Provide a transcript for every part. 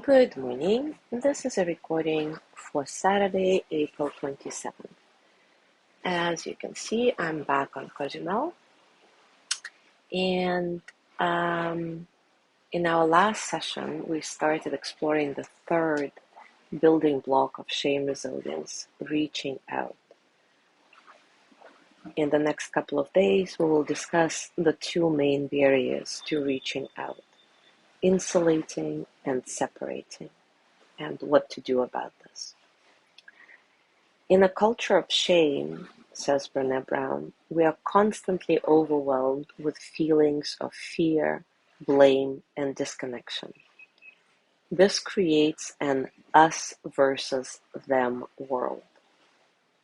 Good morning. This is a recording for Saturday, April 27th. As you can see, I'm back on Cozumel. And um, in our last session, we started exploring the third building block of shame resilience, reaching out. In the next couple of days, we will discuss the two main barriers to reaching out, insulating and separating, and what to do about this. In a culture of shame, says Brené Brown, we are constantly overwhelmed with feelings of fear, blame, and disconnection. This creates an us versus them world.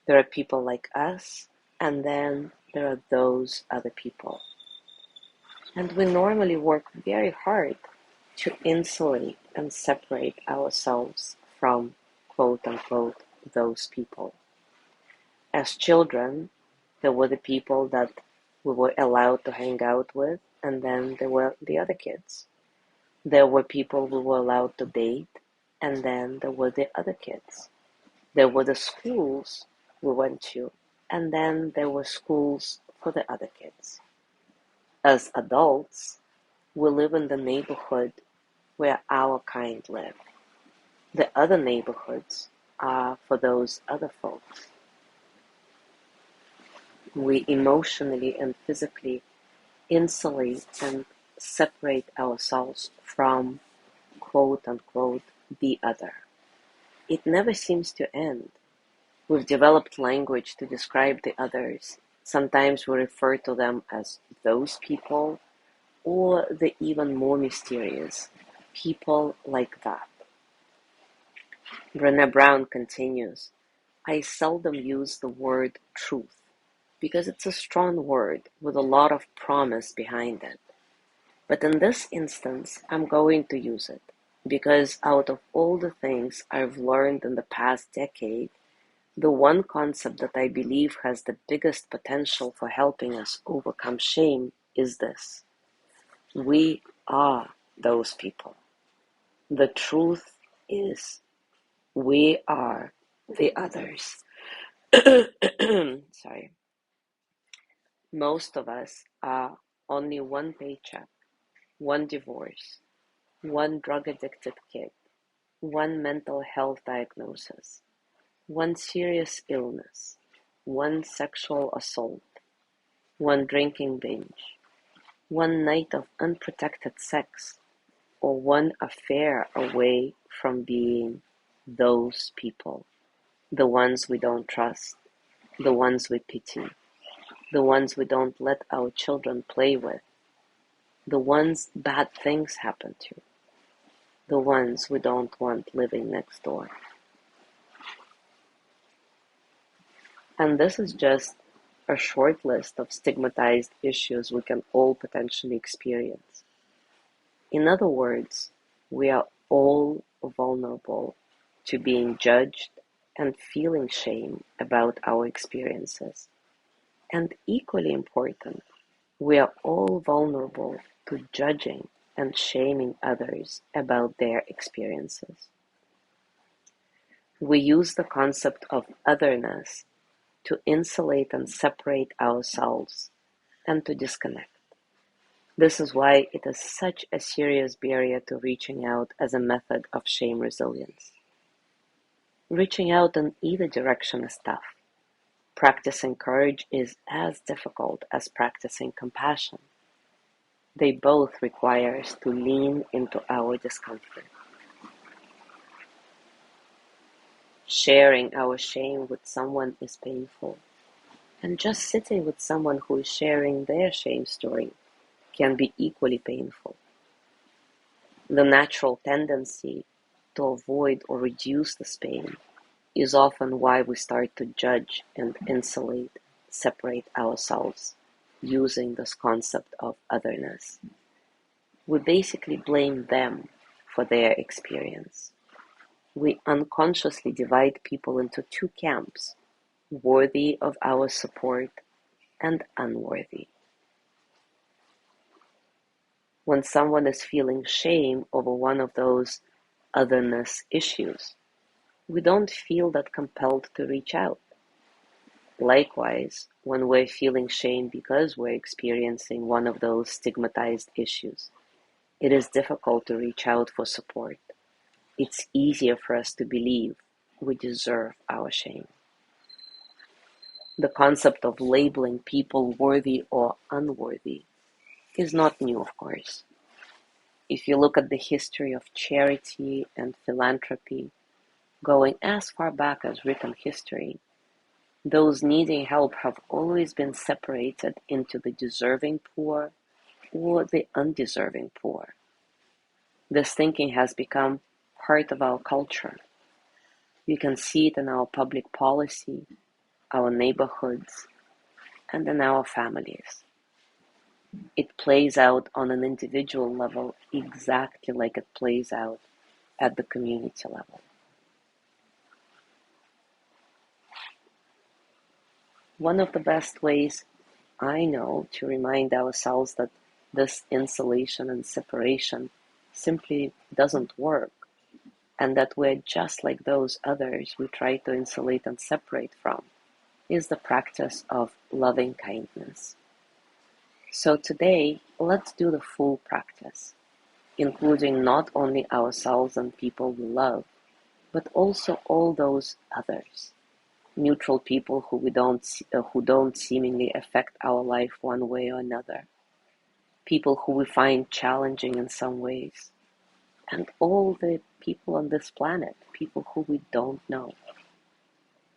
There are people like us, and then there are those other people. And we normally work very hard to insulate and separate ourselves from, quote unquote, those people. As children, there were the people that we were allowed to hang out with, and then there were the other kids. There were people we were allowed to date, and then there were the other kids. There were the schools we went to, and then there were schools for the other kids. As adults, we live in the neighborhood where our kind live. The other neighborhoods are for those other folks. We emotionally and physically insulate and separate ourselves from, quote unquote, the other. It never seems to end. We've developed language to describe the others. Sometimes we refer to them as those people, or the even more mysterious, people like that. Brené Brown continues, I seldom use the word truth because it's a strong word with a lot of promise behind it. But in this instance, I'm going to use it because out of all the things I've learned in the past decade, the one concept that I believe has the biggest potential for helping us overcome shame is this. We are those people. The truth is, we are the others. Sorry. Most of us are only one paycheck, one divorce, one drug-addicted kid, one mental health diagnosis, one serious illness, one sexual assault, one drinking binge, one night of unprotected sex, or one affair away from being those people, the ones we don't trust, the ones we pity, the ones we don't let our children play with, the ones bad things happen to, the ones we don't want living next door. And this is just a short list of stigmatized issues we can all potentially experience. In other words, we are all vulnerable to being judged and feeling shame about our experiences. And equally important, we are all vulnerable to judging and shaming others about their experiences. We use the concept of otherness to insulate and separate ourselves and to disconnect. This is why it is such a serious barrier to reaching out as a method of shame resilience. Reaching out in either direction is tough. Practicing courage is as difficult as practicing compassion. They both require us to lean into our discomfort. Sharing our shame with someone is painful, and just sitting with someone who is sharing their shame story can be equally painful. The natural tendency to avoid or reduce this pain is often why we start to judge and insulate, separate ourselves using this concept of otherness. We basically blame them for their experience. We unconsciously divide people into two camps, worthy of our support and unworthy. When someone is feeling shame over one of those otherness issues, we don't feel that compelled to reach out. Likewise, when we're feeling shame because we're experiencing one of those stigmatized issues, it is difficult to reach out for support. It's easier for us to believe we deserve our shame. The concept of labeling people worthy or unworthy is not new, of course. If you look at the history of charity and philanthropy, going as far back as written history, those needing help have always been separated into the deserving poor or the undeserving poor. This thinking has become part of our culture. You can see it in our public policy, our neighborhoods, and in our families. It plays out on an individual level exactly like it plays out at the community level. One of the best ways I know to remind ourselves that this insulation and separation simply doesn't work, and that we're just like those others we try to insulate and separate from, is the practice of loving kindness. So today, let's do the full practice, including not only ourselves and people we love, but also all those others, neutral people who don't seemingly affect our life one way or another, people who we find challenging in some ways, and all the people on this planet, people who we don't know.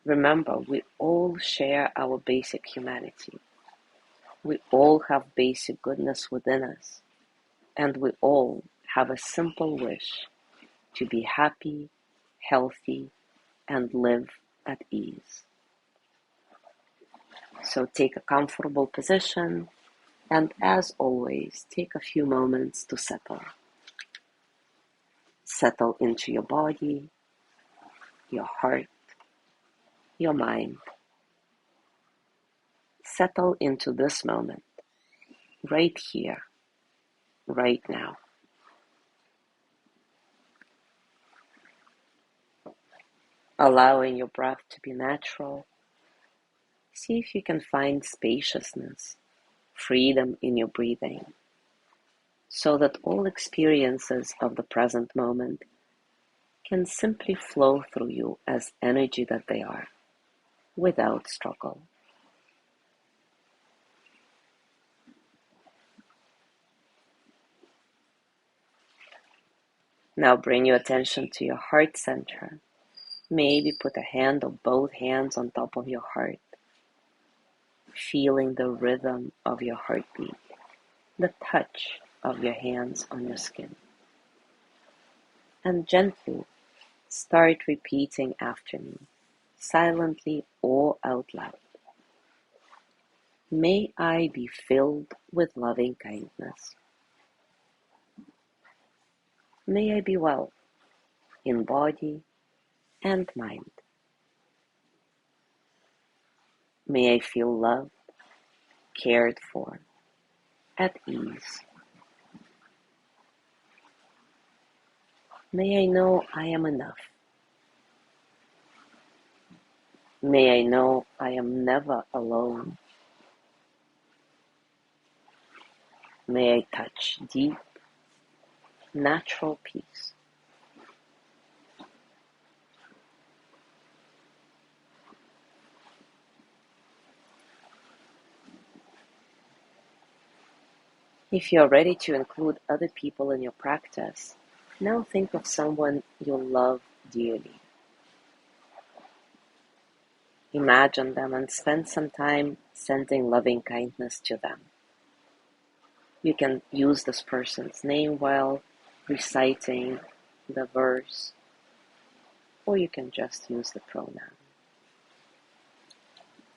Remember, we all share our basic humanity. We all have basic goodness within us, and we all have a simple wish to be happy, healthy, and live at ease. So take a comfortable position, and as always, take a few moments to settle. Settle into your body, your heart, your mind. Settle into this moment, right here, right now. Allowing your breath to be natural. See if you can find spaciousness, freedom in your breathing, so that all experiences of the present moment can simply flow through you as energy that they are, without struggle. Now bring your attention to your heart center. Maybe put a hand or both hands on top of your heart, feeling the rhythm of your heartbeat, the touch of your hands on your skin. And gently start repeating after me, silently or out loud. May I be filled with loving kindness. May I be well in body and mind. May I feel loved, cared for, at ease. May I know I am enough. May I know I am never alone. May I touch deep, natural peace. If you are ready to include other people in your practice, now think of someone you love dearly. Imagine them and spend some time sending loving kindness to them. You can use this person's name while reciting the verse, or you can just use the pronoun.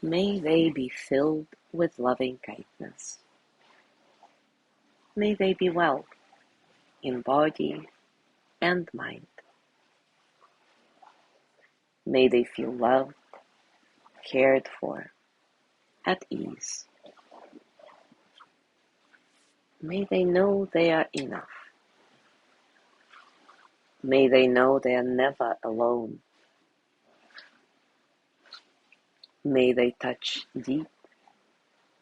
May they be filled with loving kindness. May they be well in body and mind. May they feel loved, cared for, at ease. May they know they are enough. May they know they are never alone. May they touch deep,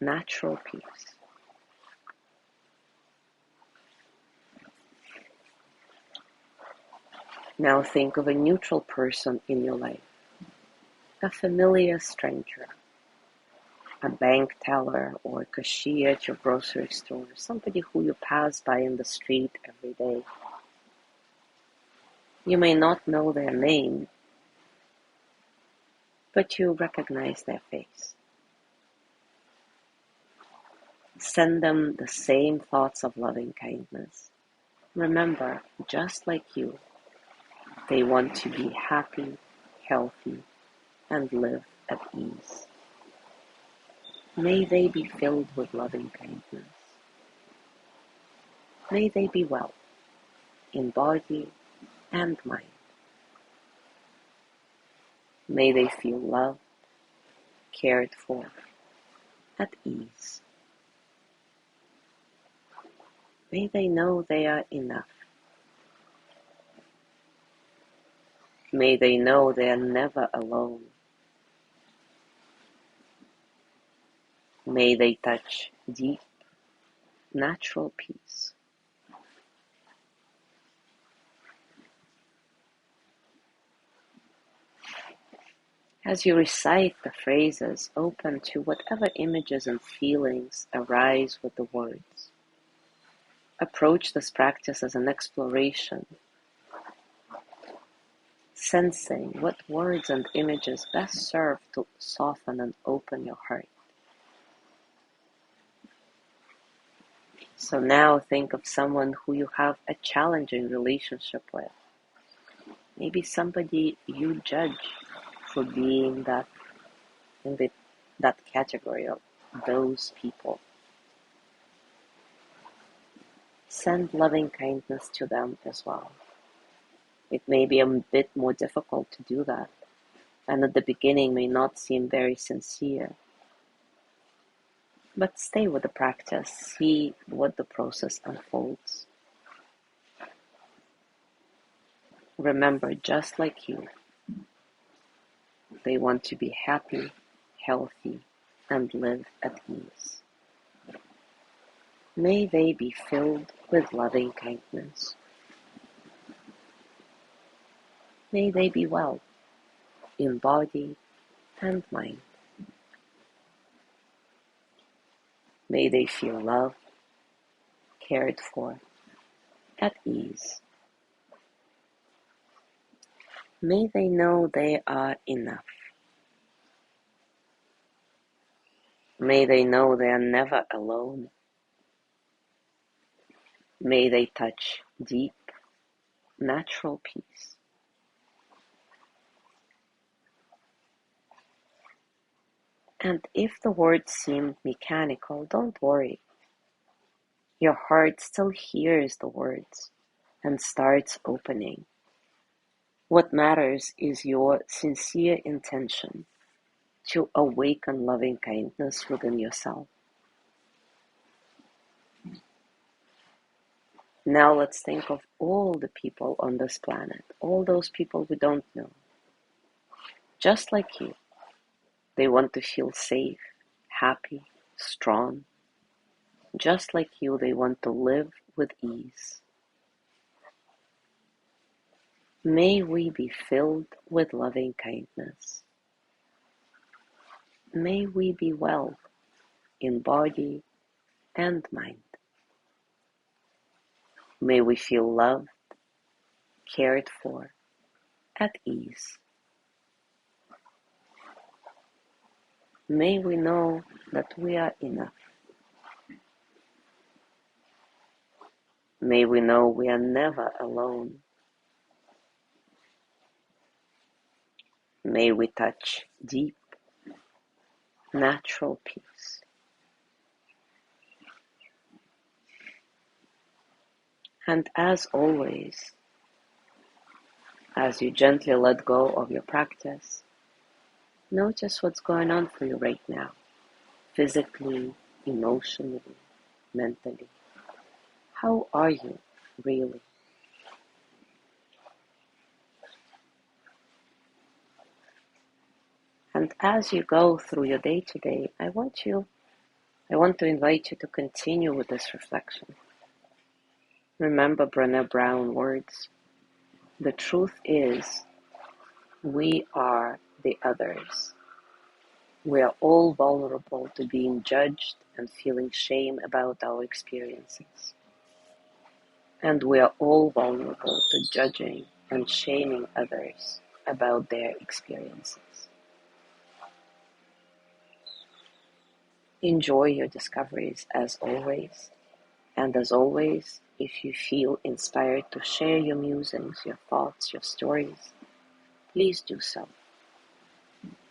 natural peace. Now think of a neutral person in your life, a familiar stranger, a bank teller or cashier at your grocery store, somebody who you pass by in the street every day. You may not know their name, but you recognize their face. Send them the same thoughts of loving kindness. Remember, just like you, they want to be happy, healthy, and live at ease. May they be filled with loving kindness. May they be well in body and mind. May they feel loved, cared for, at ease. May they know they are enough. May they know they are never alone. May they touch deep, natural peace. As you recite the phrases, open to whatever images and feelings arise with the words. Approach this practice as an exploration, sensing what words and images best serve to soften and open your heart. So now think of someone who you have a challenging relationship with. Maybe somebody you judge for being that category of those people. Send loving kindness to them as well. It may be a bit more difficult to do that, and at the beginning may not seem very sincere. But stay with the practice, see what the process unfolds. Remember, just like you, they want to be happy, healthy, and live at ease. May they be filled with loving kindness. May they be well in body and mind. May they feel loved, cared for, at ease. May they know they are enough. May they know they are never alone. May they touch deep, natural peace. And if the words seem mechanical, don't worry. Your heart still hears the words and starts opening. What matters is your sincere intention to awaken loving kindness within yourself. Now let's think of all the people on this planet, all those people we don't know. Just like you, they want to feel safe, happy, strong. Just like you, they want to live with ease. May we be filled with loving kindness. May we be well in body and mind. May we feel loved, cared for, at ease. May we know that we are enough. May we know we are never alone. May we touch deep, natural peace. And as always, as you gently let go of your practice, notice what's going on for you right now, physically, emotionally, mentally. How are you really? And as you go through your day to day, I want to invite you to continue with this reflection. Remember Brené Brown words. The truth is, we are the others. We are all vulnerable to being judged and feeling shame about our experiences. And we are all vulnerable to judging and shaming others about their experiences. Enjoy your discoveries as always. And as always, if you feel inspired to share your musings, your thoughts, your stories, please do so.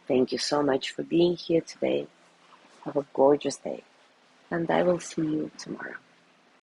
Thank you so much for being here today. Have a gorgeous day, and I will see you tomorrow.